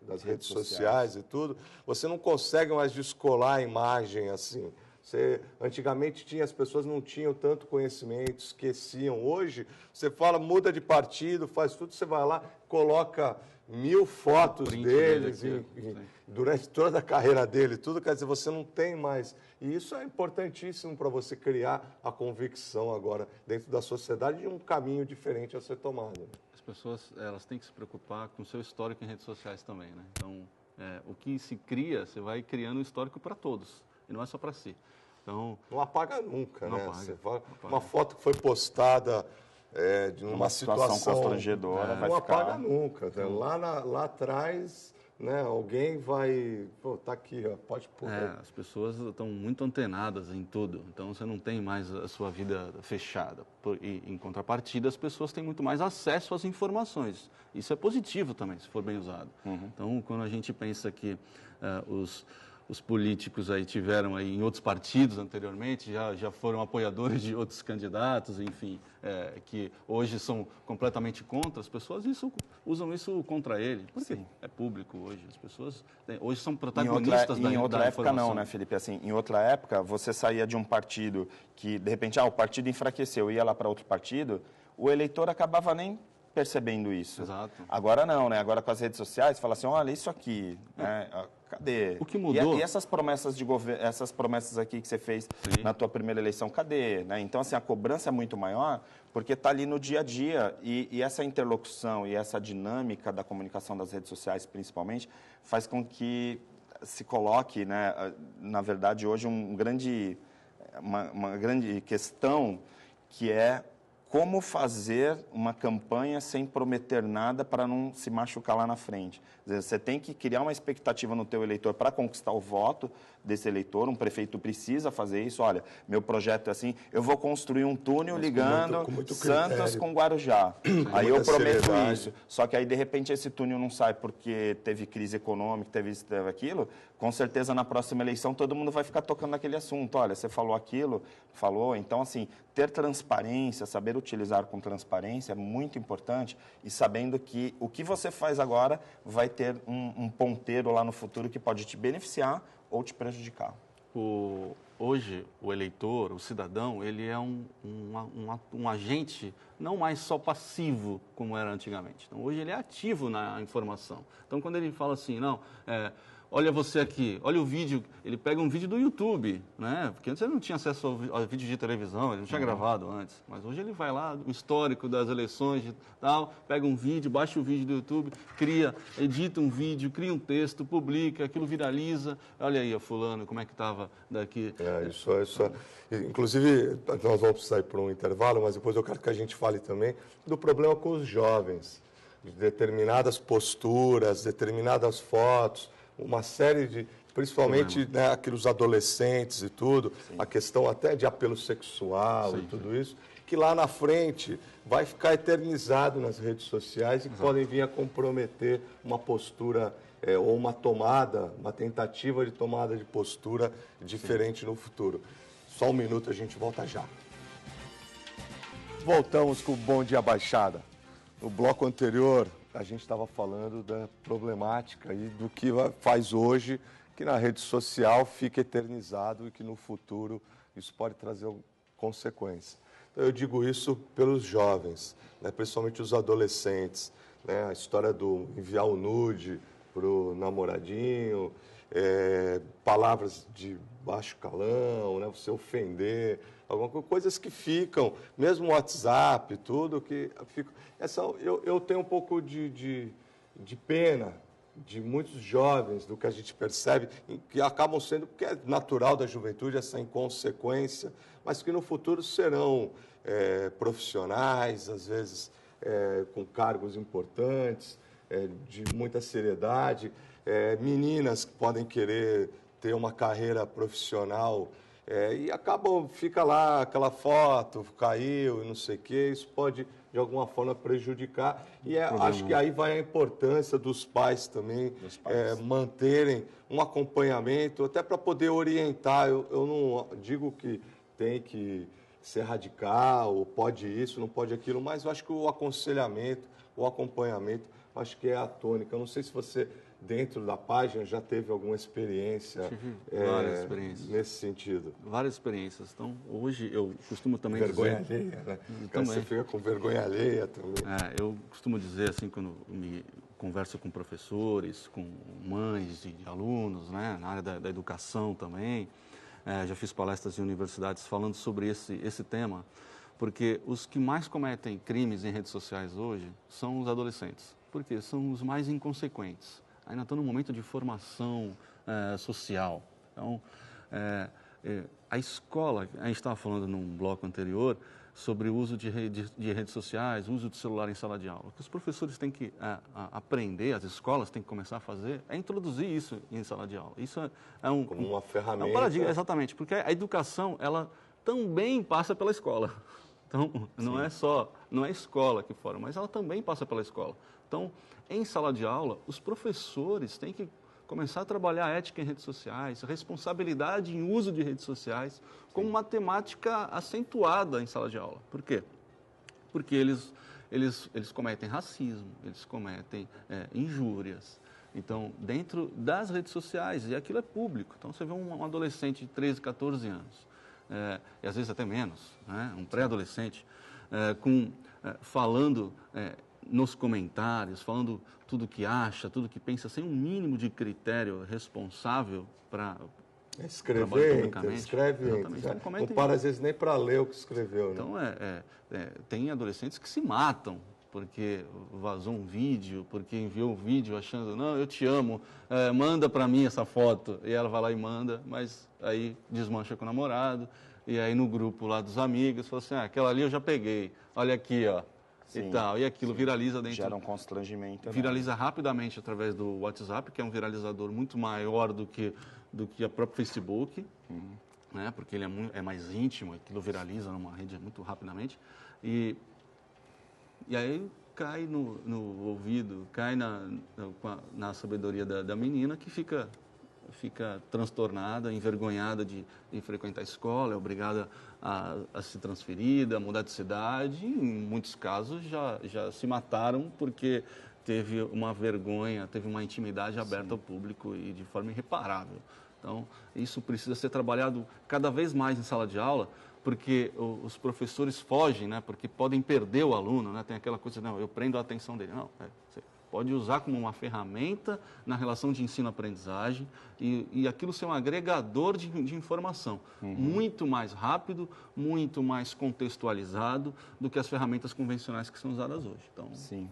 das redes sociais e tudo, você não consegue mais descolar a imagem assim. Antigamente as pessoas não tinham tanto conhecimento, esqueciam. Hoje, você fala, muda de partido, faz tudo, você vai lá, coloca 1000 fotos deles durante toda a carreira dele, tudo, quer dizer, você não tem mais. E isso é importantíssimo para você criar a convicção agora dentro da sociedade de um caminho diferente a ser tomado. As pessoas, elas têm que se preocupar com o seu histórico em redes sociais também, né? Então, o que se cria, você vai criando um histórico para todos, e não é só para si. Então, não apaga nunca, não né? Apaga. Uma foto que foi postada de uma situação constrangedora, vai não ficar... apaga nunca. Então, lá atrás, né, alguém vai... Pô, tá aqui, ó, pode pôr. As pessoas estão muito antenadas em tudo, então você não tem mais a sua vida fechada. E, em contrapartida, as pessoas têm muito mais acesso às informações. Isso é positivo também, se for bem usado. Então, quando a gente pensa que os políticos aí tiveram aí em outros partidos anteriormente, já foram apoiadores de outros candidatos, enfim, que hoje são completamente contra, as pessoas usam isso contra ele, porque é público hoje, as pessoas hoje são protagonistas em outra época informação. não, né, Felipe? Assim, em outra época, você saía de um partido que, de repente, o partido enfraqueceu e ia lá para outro partido, o eleitor acabava nem percebendo isso. Exato. Agora não, né? Agora com as redes sociais, fala assim, olha, isso aqui, né? Cadê? O que mudou? E essas promessas de governo, essas promessas aqui que você fez na tua primeira eleição, cadê? Né? Então, assim, a cobrança é muito maior porque está ali no dia a dia e essa interlocução e essa dinâmica da comunicação das redes sociais, principalmente, faz com que se coloque, né, na verdade, hoje uma grande questão que é como fazer uma campanha sem prometer nada para não se machucar lá na frente. Quer dizer, você tem que criar uma expectativa no teu eleitor para conquistar o voto desse eleitor. Um prefeito precisa fazer isso. Olha, meu projeto é assim, eu vou construir um túnel ligando Santos com Guarujá. Aí eu prometo isso. Só que aí, de repente, esse túnel não sai porque teve crise econômica, teve isso, teve aquilo. Com certeza, na próxima eleição, todo mundo vai ficar tocando naquele assunto. Olha, você falou aquilo, falou. Então, assim, ter transparência, saber utilizar com transparência é muito importante e sabendo que o que você faz agora vai ter um ponteiro lá no futuro que pode te beneficiar ou te prejudicar. Hoje, o eleitor, o cidadão, ele é um agente não mais só passivo, como era antigamente. Então, hoje ele é ativo na informação. Então, quando ele fala assim, olha você aqui, olha o vídeo, ele pega um vídeo do YouTube, né? Porque antes ele não tinha acesso ao vídeo de televisão, ele não tinha gravado antes. Mas hoje ele vai lá, o histórico das eleições e tal, pega um vídeo, baixa o vídeo do YouTube, edita um vídeo, cria um texto, publica, aquilo viraliza. Olha aí, fulano, como é que estava daqui. Isso. Inclusive, nós vamos sair por um intervalo, mas depois eu quero que a gente fale também do problema com os jovens, de determinadas posturas, determinadas fotos, uma série de, principalmente aqueles adolescentes e tudo, a questão até de apelo sexual e tudo isso, que lá na frente vai ficar eternizado nas redes sociais e que podem vir a comprometer uma postura ou uma tentativa de tomada de postura diferente no futuro. Só um minuto, a gente volta já. Voltamos com o Bom Dia Baixada. No bloco anterior, a gente estava falando da problemática e do que faz hoje, que na rede social fica eternizado e que no futuro isso pode trazer consequências. Então, eu digo isso pelos jovens, né, principalmente os adolescentes, né, a história do enviar o nude para o namoradinho, palavras de baixo calão, né? Você ofender, coisas que ficam, mesmo o WhatsApp, tudo que fica. Eu tenho um pouco de pena de muitos jovens, do que a gente percebe, que acabam sendo, porque é natural da juventude, essa inconsequência, mas que no futuro serão profissionais, às vezes com cargos importantes, de muita seriedade, meninas que podem querer ter uma carreira profissional e fica lá aquela foto, caiu e não sei o quê, isso pode de alguma forma prejudicar. E acho que aí vai a importância dos pais também manterem um acompanhamento, até para poder orientar. Eu não digo que tem que ser radical, ou pode isso, não pode aquilo, mas eu acho que o aconselhamento, o acompanhamento, acho que é a tônica. Eu não sei se você, dentro da página, já teve alguma experiência, várias experiências nesse sentido. Várias experiências. Então, hoje eu costumo também vergonha dizer... alheia, né? Também. Você fica com vergonha alheia também. Eu costumo dizer, assim, quando me converso com professores, com mães de alunos, né, na área da educação também, já fiz palestras em universidades falando sobre esse tema, porque os que mais cometem crimes em redes sociais hoje são os adolescentes, porque são os mais inconsequentes. Ainda estão num momento de formação social. Então, a escola, a gente estava falando num bloco anterior sobre o uso de redes sociais, o uso do celular em sala de aula. O que os professores têm que aprender, as escolas têm que começar a fazer, é introduzir isso em sala de aula. Isso como uma ferramenta. É um paradigma, exatamente, porque a educação, ela também passa pela escola. Então, não é a escola que forma, mas ela também passa pela escola. Então, em sala de aula, os professores têm que começar a trabalhar ética em redes sociais, responsabilidade em uso de redes sociais, como uma temática acentuada em sala de aula. Por quê? Porque eles cometem racismo, eles cometem injúrias. Então, dentro das redes sociais, e aquilo é público. Então, você vê um adolescente de 13, 14 anos, e às vezes até menos, né? Um pré-adolescente, falando nos comentários, falando tudo que acha, tudo que pensa, sem um mínimo de critério responsável para escreve, não para às vezes nem para ler o que escreveu. Então, tem adolescentes que se matam porque vazou um vídeo, porque enviou um vídeo achando, não, eu te amo, manda para mim essa foto. E ela vai lá e manda, mas aí desmancha com o namorado, e aí no grupo lá dos amigos, fala assim, aquela ali eu já peguei, olha aqui, ó. Sim, e tal, e aquilo viraliza dentro... Gera um constrangimento. Viraliza rapidamente através do WhatsApp, que é um viralizador muito maior do que a própria Facebook, né? Porque ele é mais íntimo, aquilo viraliza numa rede muito rapidamente. E aí cai no ouvido, cai na sabedoria da menina, que fica transtornada, envergonhada de frequentar a escola, é obrigada a se transferir, a mudar de cidade. Em muitos casos já se mataram porque teve uma vergonha, teve uma intimidade aberta ao público e de forma irreparável. Então, isso precisa ser trabalhado cada vez mais em sala de aula, porque os professores fogem, né? Porque podem perder o aluno, né? Tem aquela coisa, não, eu prendo a atenção dele. Não, você pode usar como uma ferramenta na relação de ensino-aprendizagem e aquilo ser um agregador de informação. Muito mais rápido, muito mais contextualizado do que as ferramentas convencionais que são usadas hoje. Então, sim.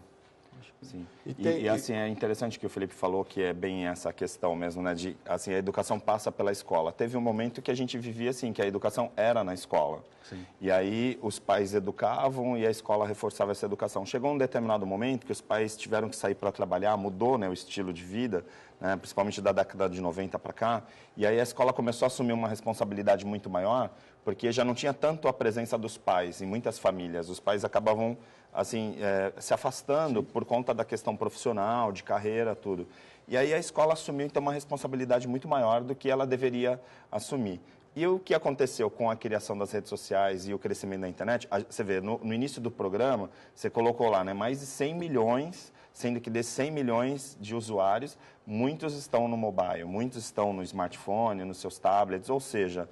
Sim. E assim, é interessante que o Felipe falou, que é bem essa questão mesmo, né, de assim, a educação passa pela escola. Teve um momento que a gente vivia assim, que a educação era na escola. Sim. E aí os pais educavam e a escola reforçava essa educação. Chegou um determinado momento que os pais tiveram que sair para trabalhar, mudou, né, o estilo de vida, né, principalmente da década de 90 para cá, e aí a escola começou a assumir uma responsabilidade muito maior, porque já não tinha tanto a presença dos pais em muitas famílias. Os pais acabavam assim, se afastando por conta da questão profissional, de carreira, tudo. E aí a escola assumiu, então, uma responsabilidade muito maior do que ela deveria assumir. E o que aconteceu com a criação das redes sociais e o crescimento da internet? Você vê, no início do programa, você colocou lá, né, mais de 100 milhões, sendo que desses 100 milhões de usuários, muitos estão no mobile, muitos estão no smartphone, nos seus tablets, ou seja,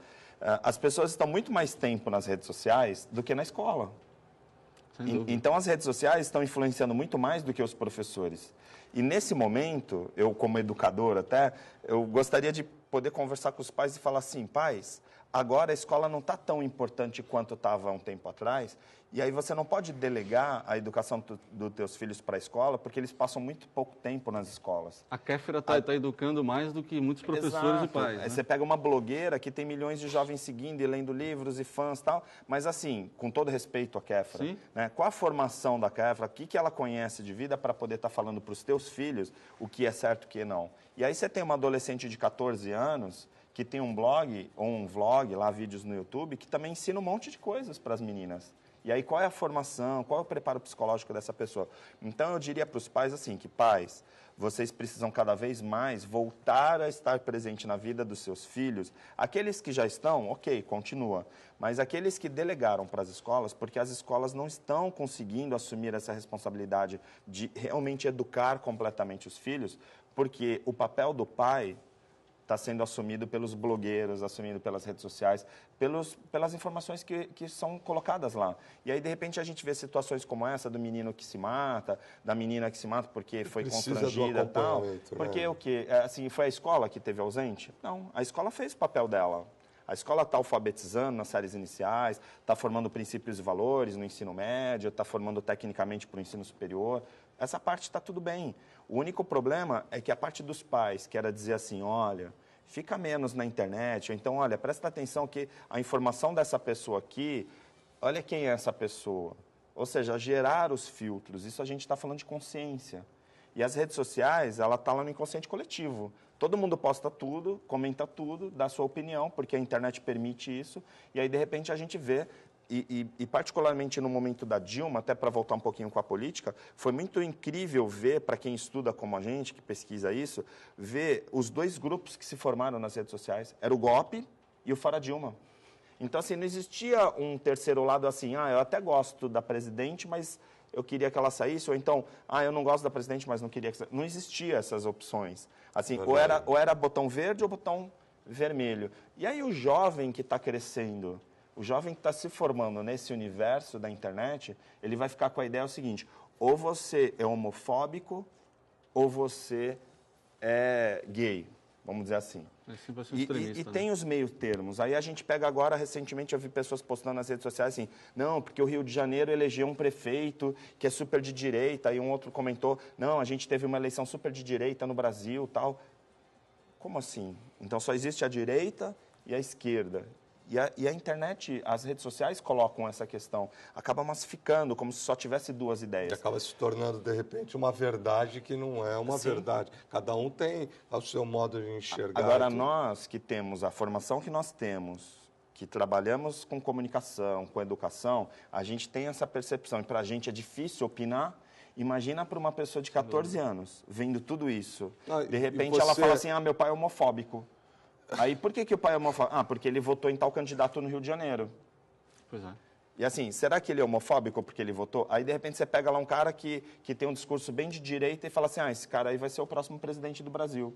as pessoas estão muito mais tempo nas redes sociais do que na escola. sem dúvida. Então, as redes sociais estão influenciando muito mais do que os professores. E, nesse momento, eu, como educador até, eu gostaria de poder conversar com os pais e falar assim, pais, agora a escola não está tão importante quanto estava há um tempo atrás, e aí você não pode delegar a educação dos teus filhos para a escola, porque eles passam muito pouco tempo nas escolas. A Kéfera está educando mais do que muitos professores Exato. e pais. Né? Aí você pega uma blogueira que tem milhões de jovens seguindo e lendo livros e fãs e tal, mas assim, com todo respeito à Kéfera, né? Qual a formação da Kéfera, o que ela conhece de vida para poder estar falando para os teus filhos o que é certo e o que não? E aí você tem uma adolescente de 14 anos que tem um blog ou um vlog, lá vídeos no YouTube, que também ensina um monte de coisas para as meninas. E aí qual é a formação, qual é o preparo psicológico dessa pessoa? Então eu diria para os pais assim, que pais, vocês precisam cada vez mais voltar a estar presente na vida dos seus filhos. Aqueles que já estão, ok, continua. Mas aqueles que delegaram para as escolas, porque as escolas não estão conseguindo assumir essa responsabilidade de realmente educar completamente os filhos, porque o papel do pai está sendo assumido pelos blogueiros, assumido pelas redes sociais, pelas informações que são colocadas lá. E aí, de repente, a gente vê situações como essa do menino que se mata, da menina que se mata porque foi constrangida e tal. Porque o quê? Assim, foi a escola que teve ausente? Não, a escola fez o papel dela. A escola está alfabetizando nas séries iniciais, está formando princípios e valores no ensino médio, está formando tecnicamente para o ensino superior. Essa parte está tudo bem. O único problema é que a parte dos pais, que era dizer assim, olha, fica menos na internet, ou então, olha, presta atenção que a informação dessa pessoa aqui, olha quem é essa pessoa. Ou seja, gerar os filtros, isso a gente está falando de consciência. E as redes sociais, ela está lá no inconsciente coletivo. Todo mundo posta tudo, comenta tudo, dá sua opinião, porque a internet permite isso, e aí, de repente, a gente vê. E particularmente no momento da Dilma, até para voltar um pouquinho com a política, foi muito incrível ver, para quem estuda como a gente, que pesquisa isso, ver os dois grupos que se formaram nas redes sociais. Era o golpe e o Fora Dilma. Então, assim, não existia um terceiro lado assim, eu até gosto da presidente, mas eu queria que ela saísse, ou então, eu não gosto da presidente, mas não queria que saísse. Não existia essas opções. Assim, ou era botão verde ou botão vermelho. E aí o jovem que está crescendo, o jovem que está se formando nesse universo da internet, ele vai ficar com a ideia seguinte, ou você é homofóbico, ou você é gay, vamos dizer assim. E tem os meio termos. Aí a gente pega agora, recentemente eu vi pessoas postando nas redes sociais assim, não, porque o Rio de Janeiro elegeu um prefeito que é super de direita, aí um outro comentou, não, a gente teve uma eleição super de direita no Brasil, tal. Como assim? Então só existe a direita e a esquerda. E a internet, as redes sociais colocam essa questão. Acaba massificando, como se só tivesse duas ideias. E acaba se tornando, de repente, uma verdade que não é uma verdade. Cada um tem o seu modo de enxergar. Agora, nós que temos a formação que nós temos, que trabalhamos com comunicação, com educação, a gente tem essa percepção. E para a gente é difícil opinar. Imagina para uma pessoa de 14 anos, vendo tudo isso. De repente, ela fala assim, meu pai é homofóbico. Aí, por que o pai é homofóbico? Porque ele votou em tal candidato no Rio de Janeiro. Pois é. E assim, será que ele é homofóbico porque ele votou? Aí, de repente, você pega lá um cara que tem um discurso bem de direita e fala assim, esse cara aí vai ser o próximo presidente do Brasil.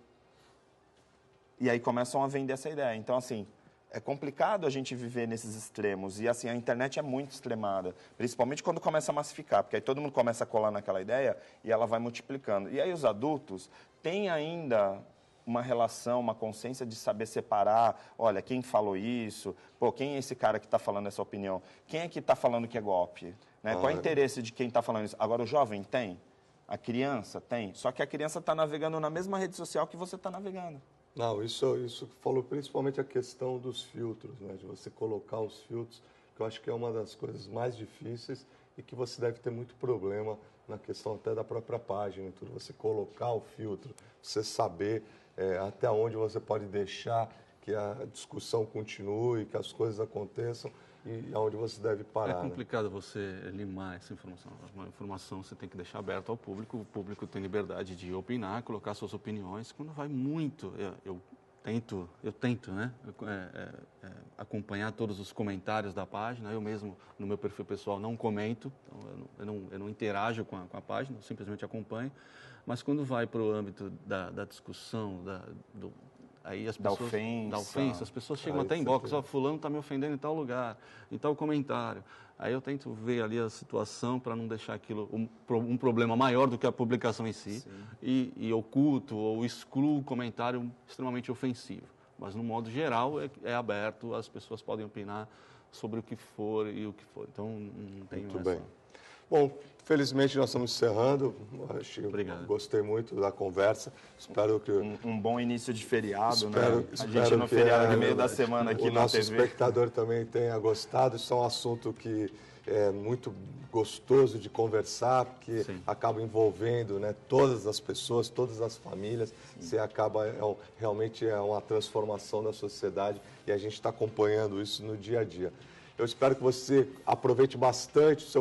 E aí começam a vender essa ideia. Então, assim, é complicado a gente viver nesses extremos. E, assim, a internet é muito extremada. Principalmente quando começa a massificar. Porque aí todo mundo começa a colar naquela ideia e ela vai multiplicando. E aí os adultos têm ainda uma relação, uma consciência de saber separar, olha, quem falou isso, quem é esse cara que está falando essa opinião? Quem é que está falando que é golpe? Né? Qual é o interesse de quem está falando isso? Agora, o jovem tem? A criança tem? Só que a criança está navegando na mesma rede social que você está navegando. Não, isso falou principalmente a questão dos filtros, né? De você colocar os filtros, que eu acho que é uma das coisas mais difíceis e que você deve ter muito problema na questão até da própria página, tudo. Você colocar o filtro, você saber até onde você pode deixar que a discussão continue, que as coisas aconteçam e aonde você deve parar. É complicado, né? Você limar essa informação. Uma informação você tem que deixar aberta ao público. O público tem liberdade de opinar, colocar suas opiniões. Quando vai muito, eu tento, né? Acompanhar todos os comentários da página. Eu mesmo, no meu perfil pessoal, não comento. Então eu não interajo com a página, eu simplesmente acompanho. Mas quando vai para o âmbito da discussão, Aí as Da pessoas... ofensa. Da ofensa. As pessoas chegam Aí até em você box, tem- ó, fulano está me ofendendo em tal lugar, em tal comentário. Aí eu tento ver ali a situação para não deixar aquilo um problema maior do que a publicação em si. E oculto ou excluo o comentário extremamente ofensivo. Mas, no modo geral, é aberto, as pessoas podem opinar sobre o que for e o que for. Então, não tem Muito essa... bem. Bom, felizmente nós estamos encerrando. Obrigado. Gostei muito da conversa. Espero que... Um bom início de feriado, Espero, né? A gente espero no que, feriado de meio da semana aqui o na nosso TV. espectador também tenha gostado. Isso é um assunto que é muito gostoso de conversar, porque Sim. acaba envolvendo, né, todas as pessoas, todas as famílias. Você acaba, realmente é uma transformação da sociedade e a gente está acompanhando isso no dia a dia. Eu espero que você aproveite bastante o seu